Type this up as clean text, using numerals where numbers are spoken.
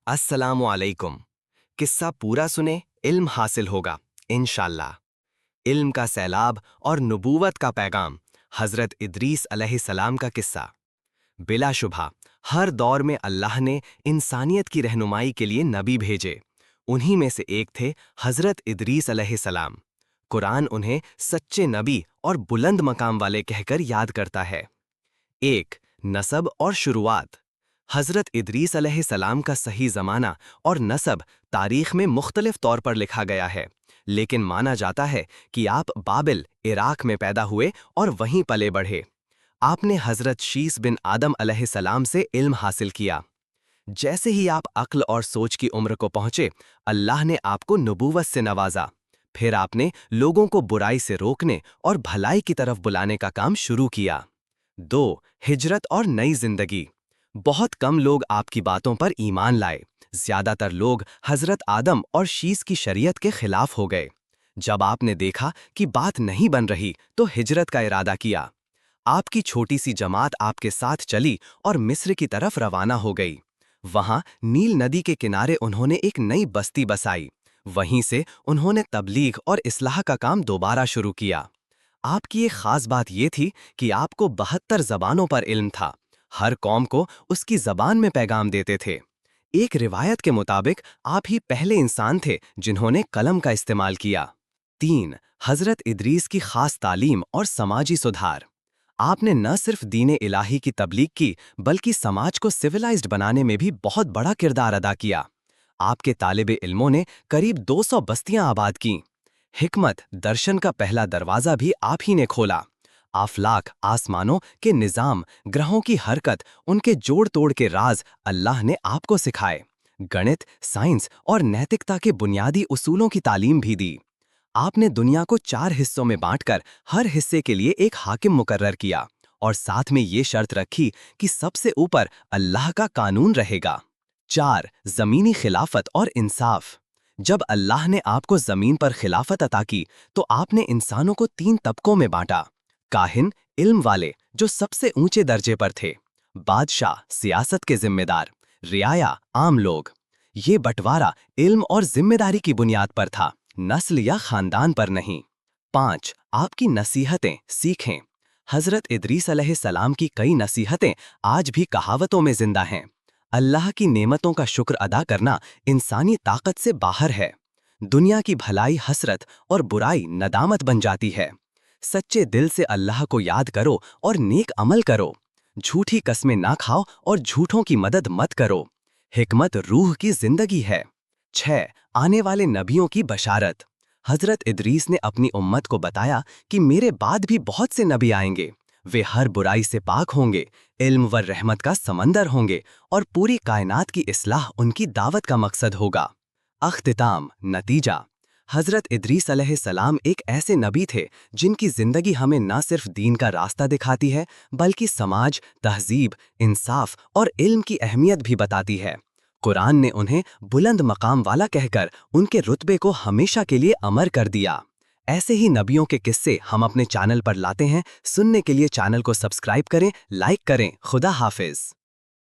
अस्सलामु अलैकुम। किस्सा पूरा सुने, इल्म हासिल होगा इंशाअल्लाह। इल्म का सैलाब और नबूवत का पैगाम। हज़रत इदरीस अलैहिस्सलाम का किस्सा। बिलाशुबहा हर दौर में अल्लाह ने इंसानियत की रहनुमाई के लिए नबी भेजे। उन्हीं में से एक थे हज़रत इदरीस अलैहिस्सलाम। कुरान उन्हें सच्चे नबी और बुलंद मकाम वाले कहकर याद करता है। 1. नसब और शुरुआत। हज़रत इदरीस अलैहिस्सलाम का सही ज़माना और नसब तारीख़ में मुख्तलिफ तौर पर लिखा गया है, लेकिन माना जाता है कि आप बाबिल, इराक में पैदा हुए और वहीं पले बढ़े। आपने हज़रत शीस बिन आदम अलैहिस्सलाम से इल्म हासिल किया। जैसे ही आप अक्ल और सोच की उम्र को पहुँचे, अल्लाह ने आपको नबूवत से नवाजा। फिर आपने लोगों को बुराई से रोकने और भलाई की तरफ बुलाने का काम शुरू किया। 2. हिजरत और नई जिंदगी। बहुत कम लोग आपकी बातों पर ईमान लाए। ज्यादातर लोग हजरत आदम और शीस की शरीयत के खिलाफ हो गए। जब आपने देखा कि बात नहीं बन रही तो हिजरत का इरादा किया। आपकी छोटी सी जमात आपके साथ चली और मिस्र की तरफ रवाना हो गई। वहां नील नदी के किनारे उन्होंने एक नई बस्ती बसाई। वहीं से उन्होंने तबलीग और इस्लाह का काम दोबारा शुरू किया। आपकी एक खास बात ये थी कि आपको 72 ज़बानों पर इल्म था। हर कौम को उसकी ज़बान में पैगाम देते थे। एक रिवायत के मुताबिक आप ही पहले इंसान थे जिन्होंने कलम का इस्तेमाल किया। 3. हज़रत इदरीस की खास तालीम और समाजी सुधार। आपने न सिर्फ दीन इलाही की तबलीग की, बल्कि समाज को सिविलाइज्ड बनाने में भी बहुत बड़ा किरदार अदा किया। आपके तालिबे इल्मों ने करीब 200 बस्तियां आबाद कीं। हिकमत, दर्शन का पहला दरवाज़ा भी आप ही ने खोला। आफलाक, आसमानों के निज़ाम, ग्रहों की हरकत, उनके जोड़ तोड़ के राज अल्लाह ने आपको सिखाए। गणित, साइंस और नैतिकता के बुनियादी उसूलों की तालीम भी दी। आपने दुनिया को 4 हिस्सों में बांटकर हर हिस्से के लिए एक हाकिम मुकर्रर किया और साथ में ये शर्त रखी कि सबसे ऊपर अल्लाह का कानून रहेगा। 4. ज़मीनी खिलाफत और इंसाफ। जब अल्लाह ने आपको ज़मीन पर खिलाफत अता की तो आपने इंसानों को 3 तबकों में बांटा। काहिन, इल्म वाले जो सबसे ऊंचे दर्जे पर थे, बादशाह, सियासत के जिम्मेदार, रियाया, आम लोग। ये बंटवारा इल्म और जिम्मेदारी की बुनियाद पर था, नस्ल या खानदान पर नहीं। 5. आपकी नसीहतें सीखें। हज़रत इदरीस अलैहिस्सलाम की कई नसीहतें आज भी कहावतों में जिंदा हैं। अल्लाह की नेमतों का शुक्र अदा करना इंसानी ताकत से बाहर है। दुनिया की भलाई हसरत और बुराई नदामत बन जाती है। सच्चे दिल से अल्लाह को याद करो और नेक अमल करो। झूठी कस्में ना खाओ और झूठों की मदद मत करो। हिकमत रूह की जिंदगी है। 6. आने वाले नबियों की बशारत। हज़रत इदरीस ने अपनी उम्मत को बताया कि मेरे बाद भी बहुत से नबी आएंगे। वे हर बुराई से पाक होंगे, इल्म व रहमत का समंदर होंगे और पूरी कायनात की इस्लाह उनकी दावत का मकसद होगा। अख्तिताम, नतीजा। हज़रत इदरीस अलैहिस्सलाम एक ऐसे नबी थे जिनकी ज़िंदगी हमें न सिर्फ दीन का रास्ता दिखाती है, बल्कि समाज, तहजीब, इंसाफ और इल्म की अहमियत भी बताती है। कुरान ने उन्हें बुलंद मकाम वाला कहकर उनके रुतबे को हमेशा के लिए अमर कर दिया। ऐसे ही नबियों के किस्से हम अपने चैनल पर लाते हैं। सुनने के लिए चैनल को सब्सक्राइब करें, लाइक करें। खुदा हाफिज।